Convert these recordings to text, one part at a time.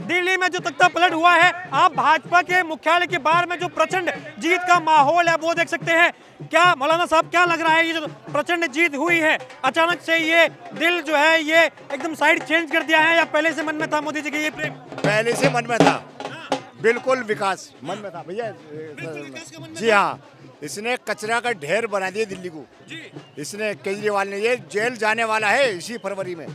दिल्ली में जो तख्ता पलट हुआ है, आप भाजपा के मुख्यालय के बाहर में जो प्रचंड जीत का माहौल है वो देख सकते हैं। क्या मौलाना साहब, क्या लग रहा है ये जो प्रचंड जीत हुई है, अचानक से ये दिल जो है ये एकदम साइड चेंज कर दिया है, या पहले से मन में था मोदी जी के ये प्रेम? पहले से मन में था, बिल्कुल विकास मन में था भैया। जी हाँ, इसने कचरा का ढेर बना दिया दिल्ली को। इसने केजरीवाल ने, ये जेल जाने वाला है इसी फरवरी में,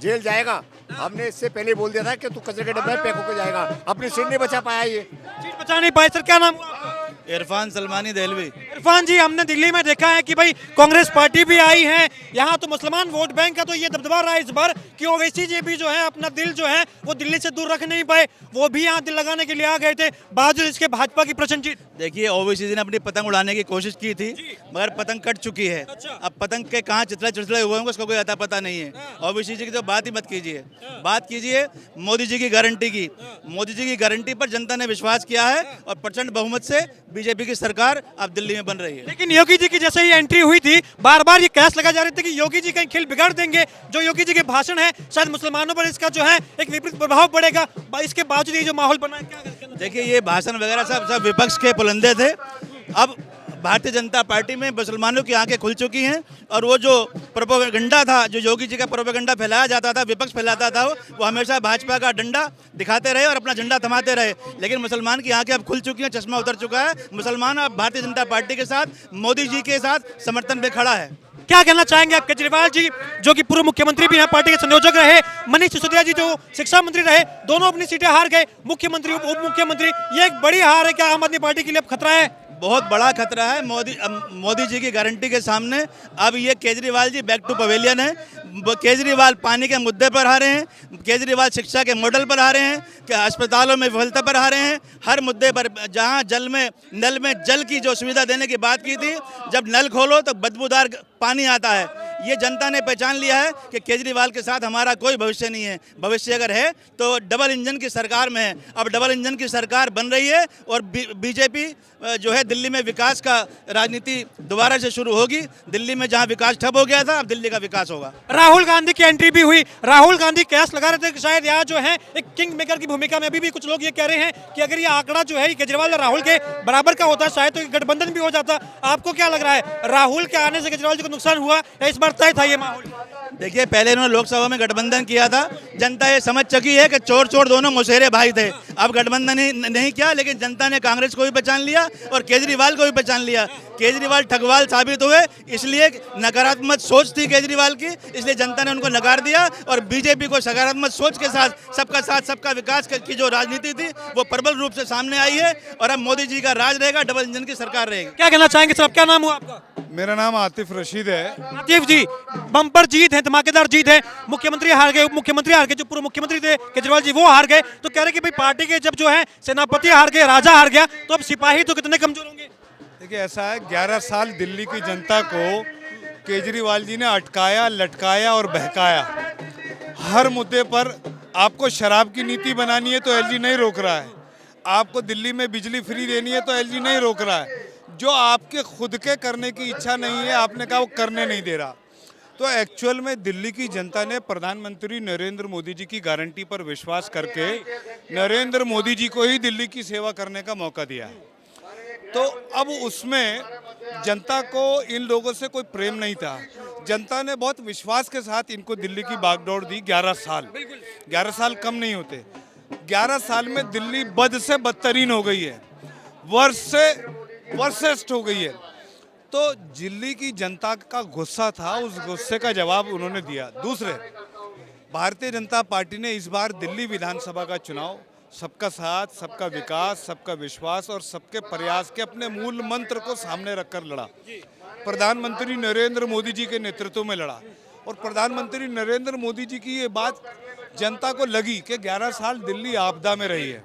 जेल जाएगा। हमने इससे पहले बोल दिया था कि तू कचरे के डब्बे में पैक होकर जाएगा, अपनी सीट नहीं बचा पाया ये। सीट बचा नहीं पाए। सर क्या नाम हुआ आपका? इरफान सलमानी देहलवी। इरफान जी, हमने दिल्ली में देखा है कि भाई कांग्रेस पार्टी भी आई है यहाँ, तो मुसलमान वोट बैंक का तो ये दबदबा रहा है इस बार कि ओवैसी जी भी जो है अपना दिल जो है वो दिल्ली से दूर रख नहीं पाए, वो भी यहाँ दिल लगाने के लिए आ गए थे, बावजूद इसके भाजपा की प्रचंड जीत। देखिए, ओवैसी जी ने अपनी पतंग उड़ाने की कोशिश की थी, मगर पतंग कट चुकी है। अब पतंग के कहाँ चितले चितले हुए होंगे उसका कोई अता पता नहीं है। ओवैसी जी की तो बात ही मत कीजिए, बात कीजिए मोदी जी की गारंटी की। मोदी जी की गारंटी पर जनता ने विश्वास किया है और प्रचंड बहुमत से बीजेपी की सरकार अब दिल्ली में बन रही है। लेकिन योगी जी की जैसे ही एंट्री हुई थी, बार बार ये कयास लगा जा रहे थे कि योगी जी कहीं खेल बिगाड़ देंगे। जो योगी जी के भाषण है, शायद मुसलमानों पर इसका जो है एक विपरीत प्रभाव पड़ेगा। इसके बावजूद ये जो माहौल बना है, क्या कहना? देखिए, ये भाषण वगैरह सब विपक्ष के पुलंदे थे। अब भारतीय जनता पार्टी में मुसलमानों की आंखें खुल चुकी हैं और वो जो प्रोपेगेंडा था, जो योगी जी का प्रोपेगेंडा फैलाया जाता था, विपक्ष फैलाता था, वो हमेशा भाजपा का डंडा दिखाते रहे और अपना झंडा थमाते रहे। लेकिन मुसलमान की आंखें अब खुल चुकी हैं, चश्मा उतर चुका है। मुसलमान अब भारतीय जनता पार्टी के साथ, मोदी जी के साथ समर्थन पे खड़ा है। क्या कहना चाहेंगे आप? केजरीवाल जी जो कि पूर्व मुख्यमंत्री भी हैं, पार्टी के संयोजक रहे, मनीष सिसोदिया जी जो शिक्षा मंत्री रहे, दोनों अपनी सीटें हार गए, मुख्यमंत्री उप मुख्यमंत्री, ये एक बड़ी हार है। क्या आम आदमी पार्टी के लिए अब खतरा है? बहुत बड़ा खतरा है। मोदी जी की गारंटी के सामने अब ये Kejriwal ji back to pavilion है। केजरीवाल पानी के मुद्दे पर हारे हैं, केजरीवाल शिक्षा के मॉडल पर हारे हैं, अस्पतालों में विफलता पर हारे हैं। हर मुद्दे पर, जहां नल में जल की जो सुविधा देने की बात की थी, जब नल खोलो तो बदबूदार पानी आता है। ये जनता ने पहचान लिया है कि केजरीवाल के साथ हमारा कोई भविष्य नहीं है। भविष्य अगर है तो डबल इंजन की सरकार में है। अब डबल इंजन की सरकार बन रही है और बीजेपी जो है दिल्ली में विकास का राजनीति दोबारा से शुरू होगी। दिल्ली में जहां विकास ठप हो गया था, अब दिल्ली का विकास होगा। राहुल गांधी की एंट्री भी हुई। राहुल गांधी कयास लगा रहे थे कि शायद यहाँ जो है एक किंग मेकर की भूमिका में, अभी भी कुछ लोग ये कह रहे हैं कि अगर ये आंकड़ा जो है केजरीवाल और राहुल के बराबर का होता शायद तो गठबंधन भी हो जाता। आपको क्या लग रहा है, राहुल के आने से केजरीवाल जी को नुकसान हुआ या इस बार तय था ये माहौल? देखिए, पहले इन्होंने लोकसभा में गठबंधन किया था। जनता ये समझ चुकी है कि चोर चोर दोनों मौसेरे भाई थे। अब गठबंधन नहीं किया, लेकिन जनता ने कांग्रेस को भी पहचान लिया और केजरीवाल को भी पहचान लिया। केजरीवाल ठगवाल साबित हुए, इसलिए नकारात्मक सोच थी केजरीवाल की, इसलिए जनता ने उनको नकार दिया और बीजेपी को सकारात्मक सोच के साथ सबका विकास की जो राजनीति थी वो प्रबल रूप से सामने आई है और अब मोदी जी का राज रहेगा, डबल इंजन की सरकार रहेगी। क्या कहना चाहेंगे सर? क्या नाम हुआ आपका? मेरा नाम आतिफ रशीद है। आतिफ जी, बम्पर जीत है, धमाकेदार जीत है। मुख्यमंत्री हार गए, उप मुख्यमंत्री हार गए, जो पूर्व मुख्यमंत्री थे केजरीवाल जी वो हार गए, तो कह रहे कि भाई पार्टी के जब जो है सेनापति हार गए, राजा हार गया, तो अब सिपाही तो कितने कमजोर होंगे? देखिए, ऐसा है, 11 साल दिल्ली की जनता को केजरीवाल जी ने अटकाया, लटकाया और बहकाया। हर मुद्दे पर आपको शराब की नीति बनानी है तो एलजी नहीं रोक रहा है, आपको दिल्ली में बिजली फ्री देनी है तो एलजी नहीं रोक रहा है। जो आपके खुद के करने की इच्छा नहीं है, आपने कहा वो करने नहीं दे रहा। तो एक्चुअल में दिल्ली की जनता ने प्रधानमंत्री नरेंद्र मोदी जी की गारंटी पर विश्वास करके नरेंद्र मोदी जी को ही दिल्ली की सेवा करने का मौका दिया है। तो अब उसमें जनता को इन लोगों से कोई प्रेम नहीं था। जनता ने बहुत विश्वास के साथ इनको दिल्ली की बागडोर दी। 11 साल कम नहीं होते। 11 साल में दिल्ली बद से बदतरीन हो गई है, वर्ष से वर्सेस्ट हो गई है। तो दिल्ली की जनता का गुस्सा था, उस गुस्से का जवाब उन्होंने दिया। दूसरे, भारतीय जनता पार्टी ने इस बार दिल्ली विधानसभा का चुनाव सबका साथ, सबका विकास, सबका विश्वास और सबके प्रयास के अपने मूल मंत्र को सामने रखकर लड़ा। प्रधानमंत्री नरेंद्र मोदी जी के नेतृत्व में लड़ा और प्रधानमंत्री नरेंद्र मोदी जी की ये बात जनता को लगी कि 11 साल दिल्ली आपदा में रही है,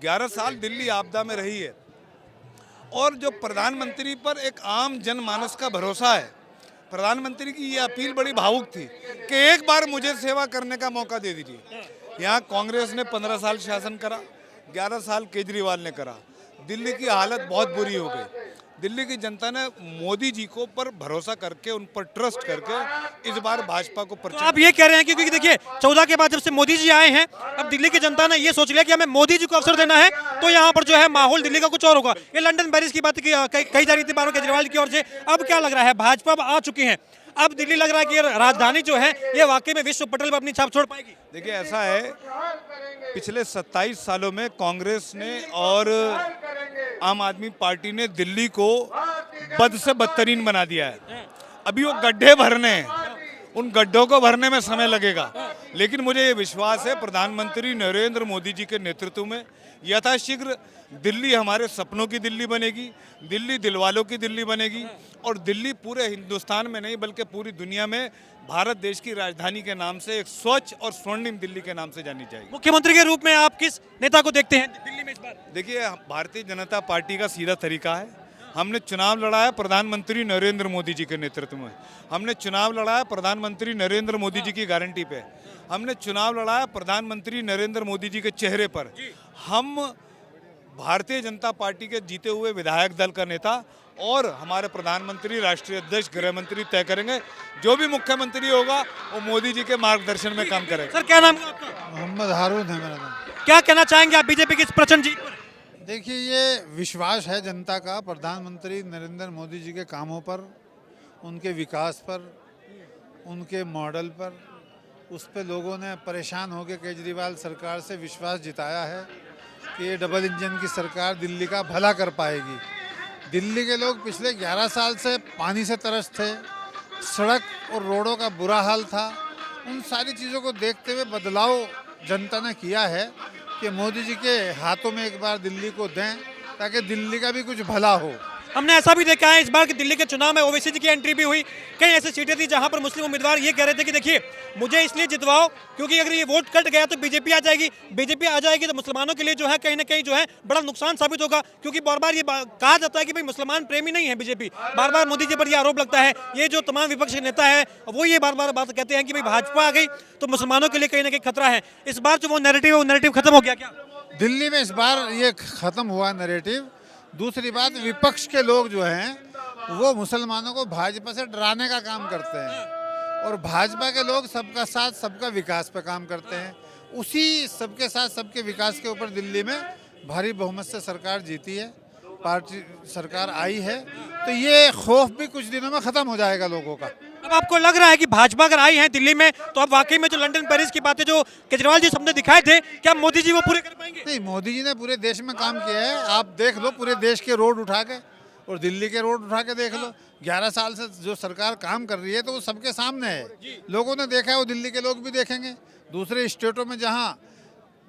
11 साल दिल्ली आपदा में रही है। और जो प्रधानमंत्री पर एक आम जनमानस का भरोसा है, प्रधानमंत्री की ये अपील बड़ी भावुक थी कि एक बार मुझे सेवा करने का मौका दे दीजिए। यहाँ कांग्रेस ने 15 साल शासन करा, 11 साल केजरीवाल ने करा। दिल्ली की हालत बहुत बुरी हो गई। दिल्ली की जनता ने मोदी जी को पर भरोसा करके, उन पर ट्रस्ट करके इस बार भाजपा को तो प्रचंड। आप ये कह रहे हैं कि क्योंकि देखिए 14 के बाद जब से मोदी जी आए हैं, अब दिल्ली की जनता ने ये सोच लिया कि हमें मोदी जी को अवसर देना है, तो यहाँ पर जो है माहौल दिल्ली का कुछ और होगा। ये लंदन पेरिस की बात कही जा रही थी बारो केजरीवाल की ओर से, अब क्या लग रहा है भाजपा अब आ चुकी है, अब दिल्ली लग रहा है कि ये राजधानी जो है ये वाकई में विश्व पटल पर अपनी छाप छोड़ पाएगी। देखिए ऐसा है, पिछले 27 सालों में कांग्रेस ने और आम आदमी पार्टी ने दिल्ली को बद से बदतरीन बना दिया है। अभी वो गड्ढे भरने हैं, उन गड्ढों को भरने में समय लगेगा, लेकिन मुझे ये विश्वास है प्रधानमंत्री नरेंद्र मोदी जी के नेतृत्व में यथाशीघ्र दिल्ली हमारे सपनों की दिल्ली बनेगी, दिल्ली दिलवालों की दिल्ली बनेगी, और दिल्ली पूरे हिंदुस्तान में नहीं बल्कि पूरी दुनिया में भारत देश की राजधानी के नाम से एक स्वच्छ और स्वर्णिम दिल्ली के नाम से जानी जाएगी। मुख्यमंत्री के रूप में आप किस नेता को देखते हैं दिल्ली में इस बार? देखिए भारतीय जनता पार्टी का सीधा तरीका है, हमने चुनाव लड़ा है प्रधानमंत्री नरेंद्र मोदी जी के नेतृत्व में, हमने चुनाव लड़ा है प्रधानमंत्री नरेंद्र मोदी जी की गारंटी पे, हमने चुनाव लड़ा है प्रधानमंत्री नरेंद्र मोदी जी के चेहरे पर। हम भारतीय जनता पार्टी के जीते हुए विधायक दल का नेता और हमारे प्रधानमंत्री, राष्ट्रीय अध्यक्ष, गृह मंत्री तय करेंगे, जो भी मुख्यमंत्री होगा वो मोदी जी के मार्गदर्शन में काम करेगा। सर क्या नाम है आपका? मोहम्मद हारून है मेरा नाम। क्या कहना चाहेंगे आप बीजेपी की इस प्रचंड जीत पर? देखिए ये विश्वास है जनता का प्रधानमंत्री नरेंद्र मोदी जी के कामों पर, उनके विकास पर, उनके मॉडल पर, उस पर लोगों ने परेशान होकर केजरीवाल सरकार से विश्वास जिताया है कि ये डबल इंजन की सरकार दिल्ली का भला कर पाएगी। दिल्ली के लोग पिछले 11 साल से पानी से तरस थे, सड़क और रोडों का बुरा हाल था, उन सारी चीज़ों को देखते हुए बदलाव जनता ने किया है कि मोदी जी के हाथों में एक बार दिल्ली को दें ताकि दिल्ली का भी कुछ भला हो। हमने ऐसा भी देखा है इस बार कि दिल्ली के चुनाव में ओवैसी जी की एंट्री भी हुई, कई ऐसी सीटें थी जहां पर मुस्लिम उम्मीदवार ये कह रहे थे कि देखिए मुझे इसलिए जितवाओ क्योंकि अगर ये वोट कट गया तो बीजेपी आ जाएगी, बीजेपी आ जाएगी तो मुसलमानों के लिए जो है कहीं ना कहीं जो है बड़ा नुकसान साबित होगा, क्योंकि बार बार ये कहा जाता है कि भाई मुसलमान प्रेमी नहीं है बीजेपी, बार बार मोदी जी पर यह आरोप लगता है। ये जो तमाम विपक्ष के नेता है वो ये बार बार बात कहते हैं कि भाई भाजपा आ गई तो मुसलमानों के लिए कहीं ना कहीं खतरा है। इस बार जो वो नैरेटिव खत्म हो गया क्या दिल्ली में? इस बार ये ख़त्म हुआ नैरेटिव। दूसरी बात, विपक्ष के लोग जो हैं वो मुसलमानों को भाजपा से डराने का काम करते हैं और भाजपा के लोग सबका साथ सबका विकास पे काम करते हैं। उसी सबके साथ सबके विकास के ऊपर दिल्ली में भारी बहुमत से सरकार जीती है, पार्टी सरकार आई है, तो ये खौफ भी कुछ दिनों में ख़त्म हो जाएगा लोगों का। अब आपको लग रहा है कि भाजपा अगर आई है दिल्ली में तो अब वाकई में जो लंदन पेरिस की बातें जो केजरीवाल जी सपने दिखाए थे क्या मोदी जी वो पूरे कर पाएंगे? नहीं, मोदी जी ने पूरे देश में काम किया है। आप देख लो पूरे देश के रोड उठा के और दिल्ली के रोड उठा के देख लो। 11 साल से जो सरकार काम कर रही है तो वो सबके सामने है, लोगों ने देखा है, वो दिल्ली के लोग भी देखेंगे। दूसरे स्टेटों में जहाँ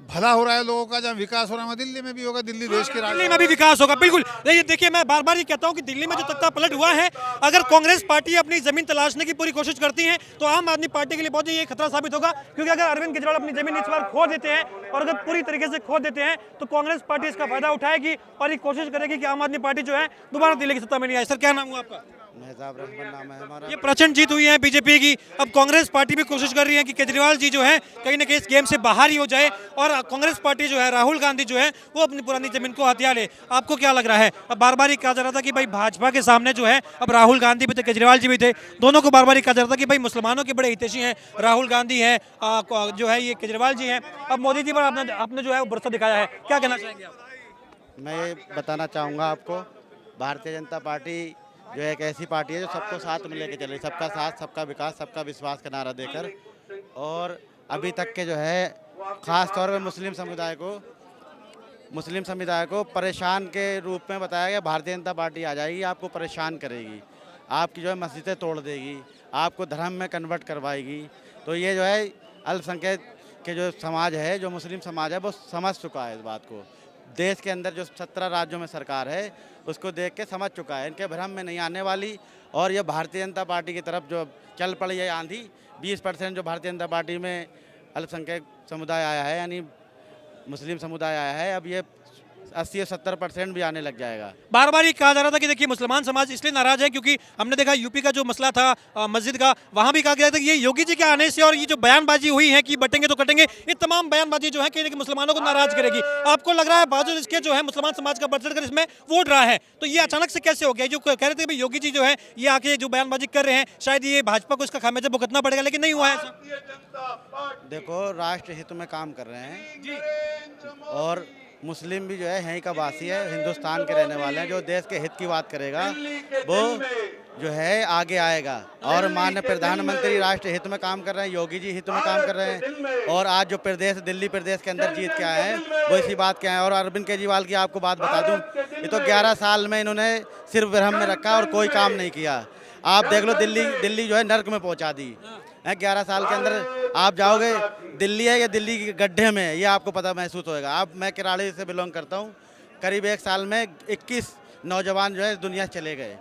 भला हो रहा है लोगों का, जहाँ विकास हो रहा है, दिल्ली में भी होगा। दिल्ली देश की दिल्ली में भी विकास होगा, बिल्कुल। ये देखिए मैं बार बार ये कहता हूँ कि दिल्ली में जो तख्ता पलट हुआ है, अगर कांग्रेस पार्टी अपनी जमीन तलाशने की पूरी कोशिश करती है तो आम आदमी पार्टी के लिए बहुत ही ये खतरा साबित होगा, क्योंकि अगर अरविंद केजरीवाल अपनी जमीन इस बार खो देते हैं और अगर पूरी तरीके से खो देते हैं तो कांग्रेस पार्टी इसका फायदा उठाएगी और ये कोशिश करेगी कि आम आदमी पार्टी जो है दोबारा दिल्ली की सत्ता में नहीं आए। सर क्या नाम हुआ आपका? मेहताब रहमान नाम है हमारा। ये प्रचंड जीत हुई है बीजेपी की, अब कांग्रेस पार्टी भी कोशिश कर रही है कि केजरीवाल जी जो है कहीं ना कहीं इस गेम से बाहर ही हो जाए और कांग्रेस पार्टी जो है, राहुल गांधी जो है वो अपनी पुरानी जमीन को हथिया ले। आपको क्या लग रहा है? अब बार बार ये कहा जा रहा था कि भाई भाजपा के सामने जो है अब राहुल गांधी भी थे, केजरीवाल जी भी थे, दोनों को बार बार ये कहा जा रहा था कि भाई मुसलमानों के बड़े हितैषी हैं, राहुल गांधी है, जो है ये केजरीवाल जी हैं। अब मोदी जी पर आपने जो है वो भरोसा दिखाया है, क्या कहना चाहेंगे आप? मैं ये बताना चाहूँगा आपको, भारतीय जनता पार्टी जो है एक ऐसी पार्टी है जो सबको साथ में लेके चले, सबका साथ, सबका विकास, सबका विश्वास का नारा देकर, और अभी तक के जो है ख़ास तौर पर मुस्लिम समुदाय को परेशान के रूप में बताया गया। भारतीय जनता पार्टी आ जाएगी, आपको परेशान करेगी, आपकी जो है मस्जिदें तोड़ देगी, आपको धर्म में कन्वर्ट करवाएगी। तो ये जो है अल्पसंख्यक के जो समाज है, जो मुस्लिम समाज है, वो समझ चुका है इस बात को। देश के अंदर जो 17 राज्यों में सरकार है उसको देख के समझ चुका है, इनके भ्रम में नहीं आने वाली। और ये भारतीय जनता पार्टी की तरफ जो चल पड़ी है आंधी, 20% जो भारतीय जनता पार्टी में अल्पसंख्यक समुदाय आया है, यानी मुस्लिम समुदाय आया है, अब ये 80 और 70% भी आने लग जाएगा। बार बार ये कहा जा रहा था कि देखिए मुसलमान समाज इसलिए नाराज है क्योंकि हमने देखा यूपी का जो मसला था मस्जिद का, वहां भी कहा गया था कि ये योगी जी के आने से और ये जो बयानबाजी हुई है कि बटेंगे तो कटेंगे, ये तमाम बयानबाजी जो है कहीं ना कहीं मुसलमानों को नाराज करेगी। आपको लग रहा है बावजूद इसके जो है मुसलमान समाज का बढ़ चढ़कर इसमें वोट रहा है, तो ये अचानक से कैसे हो गया? जो कह रहे थे भाई योगी जी जो है ये आके जो बयानबाजी कर रहे हैं शायद ये भाजपा को इसका खामियाजा भुगतना पड़ेगा, लेकिन नहीं हुआ है ऐसा। देखो राष्ट्र हित में काम कर रहे हैं और मुस्लिम भी जो है यहीं का वासी है, हिंदुस्तान के रहने वाले हैं। जो देश के हित की बात करेगा वो जो है आगे आएगा। और माननीय प्रधानमंत्री राष्ट्र हित में काम कर रहे हैं, योगी जी हित में काम कर रहे हैं। और आज जो प्रदेश दिल्ली प्रदेश के अंदर जीत के आए हैं वो इसी बात के आए हैं। और अरविंद केजरीवाल की आपको बात बता दूं, ये तो 11 साल में इन्होंने सिर्फ भ्रम में रखा और कोई काम नहीं किया। आप देख लो दिल्ली जो है नर्क में पहुंचा दी है। 11 साल के अंदर आप जाओगे दिल्ली है या दिल्ली के गड्ढे में, ये आपको पता महसूस होएगा। अब मैं किराड़ी से बिलोंग करता हूँ, करीब 1 साल में 21 नौजवान जो है दुनिया चले गए।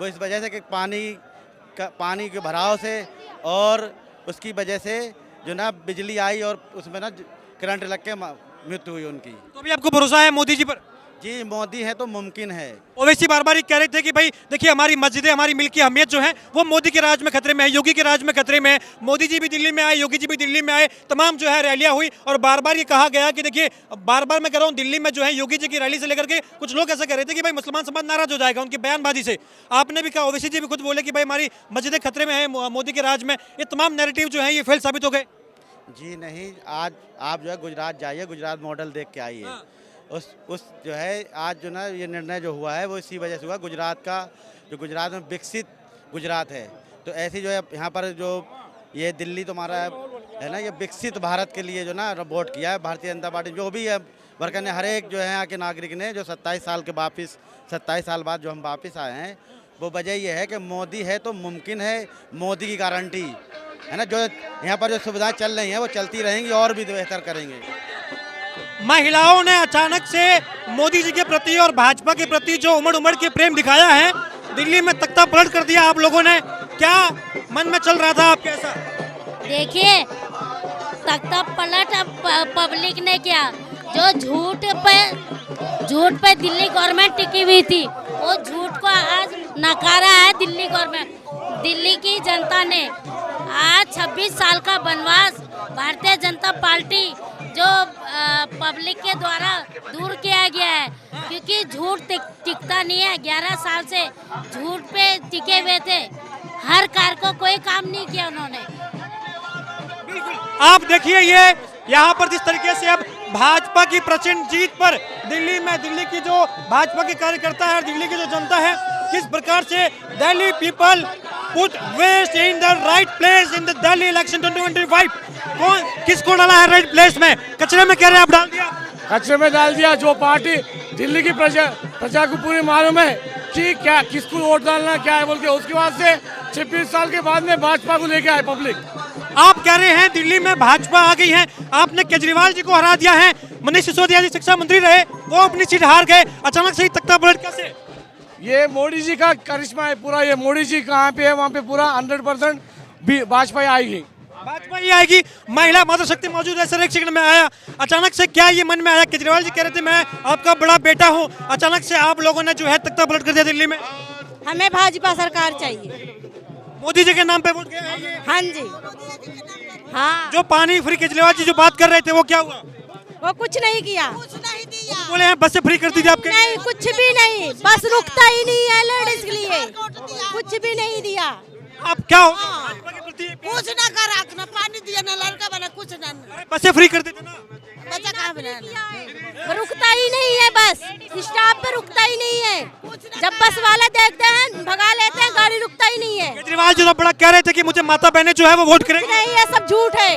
वो इस वजह से कि पानी के भराव से और उसकी वजह से जो ना बिजली आई और उसमें ना करंट लग के मृत्यु हुई उनकी। तो अभी आपको भरोसा है मोदी जी पर? जी मोदी है तो मुमकिन है। ओवैसी बार बार कह रहे थे कि भाई देखिए हमारी मस्जिदें, हमारी मिल्क की अहमियत जो है वो मोदी के राज में खतरे में है, योगी के राज में खतरे में है। मोदी जी भी दिल्ली में आए, योगी जी भी दिल्ली में आए, तमाम जो है रैलियां हुई और बार बार ये कहा गया कि देखिए बार बार मैं कह रहा हूँ दिल्ली में जो है योगी जी की रैली से लेकर के कुछ लोग ऐसा कह रहे थे कि भाई मुसलमान समाज नाराज हो जाएगा उनकी बयानबाजी से। आपने भी कहा, ओवैसी जी भी खुद बोले कि भाई हमारी मस्जिदें खतरे में है मोदी के राज में। ये तमाम नैरेटिव जो है ये फेल साबित हो गए। जी नहीं, आज आप जो है गुजरात जाइए, गुजरात मॉडल देख के आइए। उस जो है आज जो ना ये निर्णय जो हुआ है वो इसी वजह से हुआ, गुजरात में विकसित गुजरात है। तो ऐसी जो है यहाँ पर जो ये दिल्ली तुम्हारा है ना, ये विकसित भारत के लिए जो ना वोट किया है भारतीय जनता पार्टी। जो भी है वर्कर ने, हर एक जो है यहाँ के नागरिक ने, जो 27 साल बाद जो हम वापस आए हैं, वो वजह ये है कि मोदी है तो मुमकिन है, मोदी की गारंटी है ना। जो यहाँ पर जो सुविधाएं चल रही हैं वो चलती रहेंगी और भी बेहतर करेंगे। महिलाओं ने अचानक से मोदी जी के प्रति और भाजपा के प्रति जो उमड़ के प्रेम दिखाया है, दिल्ली में तख्ता पलट कर दिया आप लोगों ने। क्या मन में चल रहा था आपके? ऐसा देखिए तख्ता पलट पब्लिक ने किया। जो झूठ पे दिल्ली गवर्नमेंट टिकी हुई थी वो झूठ को आज नकारा है दिल्ली गवर्नमेंट। दिल्ली की जनता ने आज 26 साल का वनवास भारतीय जनता पार्टी जो पब्लिक के द्वारा दूर किया गया है, क्योंकि झूठ टिकता नहीं है। 11 साल से झूठ पे टिके हुए थे, हर कार को कोई काम नहीं किया उन्होंने। आप देखिए ये यहाँ पर जिस तरीके से अब भाजपा की प्रचंड जीत पर दिल्ली की जो भाजपा के कार्यकर्ता है, दिल्ली की जो जनता है, किस प्रकार से Delhi people put waste in the right place in the Delhi election 2025। कौन किसको डाला है राइट प्लेस में? कचरे में कह रहे हैं आप डाल दिया, कचरे में डाल दिया। जो पार्टी दिल्ली की प्रजा को पूरी मालूम है कि क्या किसको वोट डालना क्या है बोल के, उसके बाद से 26 साल के बाद में भाजपा को लेके आए पब्लिक। आप कह रहे हैं दिल्ली में भाजपा आ गई है, आपने केजरीवाल जी को हरा दिया है, मनीष सिसोदिया जी शिक्षा मंत्री रहे, वो अपनी सीट हार गए, अचानक से ही तख्ता पलट कैसे? ये मोदी जी का करिश्मा है पूरा। ये मोदी जी कहाँ पे है वहाँ पे पूरा 100% भाजपा आएगी, भाजपा ही आएगी। महिला मातृशक्ति मौजूद है सर, एक सेकंड में आया। अचानक से क्या ये मन में आया? केजरीवाल जी कह रहे थे मैं आपका बड़ा बेटा हूँ, अचानक से आप लोगों ने जो है तख्ता पलट कर दिया दिल्ली में। हमें भाजपा सरकार चाहिए, मोदी जी के नाम पे वोट गया है ये? हाँ जी हाँ। जो पानी फ्री केजरीवाल जी जो बात कर रहे थे वो क्या हुआ? वो कुछ नहीं किया, बोले हैं बस से फ्री कर दीजिए आपके। नहीं कुछ भी नहीं, बस रुकता ही नहीं है लेडीज के लिए, कुछ भी नहीं दिया। आप क्या हो? कुछ ना करा, ना पानी दिया, ना लड़का बना, कुछ ना। बस से फ्री कर देते ना, बच्चा कहाँ बना, रुकता ही नहीं है, बस स्टॉप पे रुकता ही नहीं है। जब बस वाला देखते हैं भगा लेते हैं, गाड़ी रुकता ही नहीं है। केजरीवाल जी तो बड़ा कह रहे थे कि मुझे माता बहनें जो है वो वोट करेंगे। नहीं, ये सब झूठ है,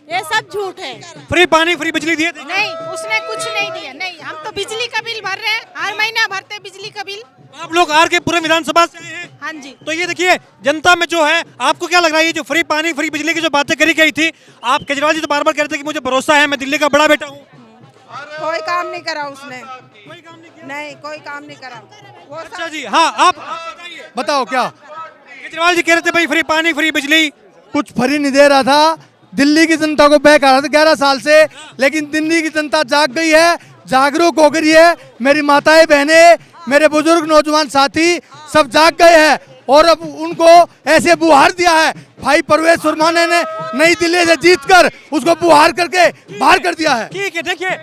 ये सब झूठ है। फ्री पानी फ्री बिजली दिए थे? नहीं, उसने कुछ नहीं दिया। नहीं, हम तो बिजली का बिल भर रहे हैं, हर महीना भरते हैं बिजली का बिल। आप लोग आर के पूरे विधानसभा से आए हैं? हाँ जी। तो ये देखिए जनता में जो है, आपको क्या लग रहा है ये जो फ्री पानी फ्री बिजली की जो बातें करी गई थी, आप केजरीवाल जी तो बार बार कह रहे थे कि मुझे भरोसा है, मैं दिल्ली का बड़ा बेटा हूँ। कोई काम नहीं करा उसने, कोई काम नहीं किया। नहीं, कोई काम नहीं करा वो। अच्छा जी, हाँ आप बताइए। बताओ क्या? केजरीवाल जी कह रहे थे भाई फ्री पानी फ्री बिजली, कुछ फ्री नहीं दे रहा था, दिल्ली की जनता को बहका रहा था 11 साल से, लेकिन दिल्ली की जनता जाग गई है। जागरूक हो गई है। मेरी माताएं बहनें, मेरे बुजुर्ग नौजवान साथी सब जाग गए हैं और अब उनको ऐसे बुहार दिया है। भाई परवेज सुरमाने ने नई दिल्ली से जीतकर उसको बुहार करके बाहर कर दिया है। ठीक है, देखिए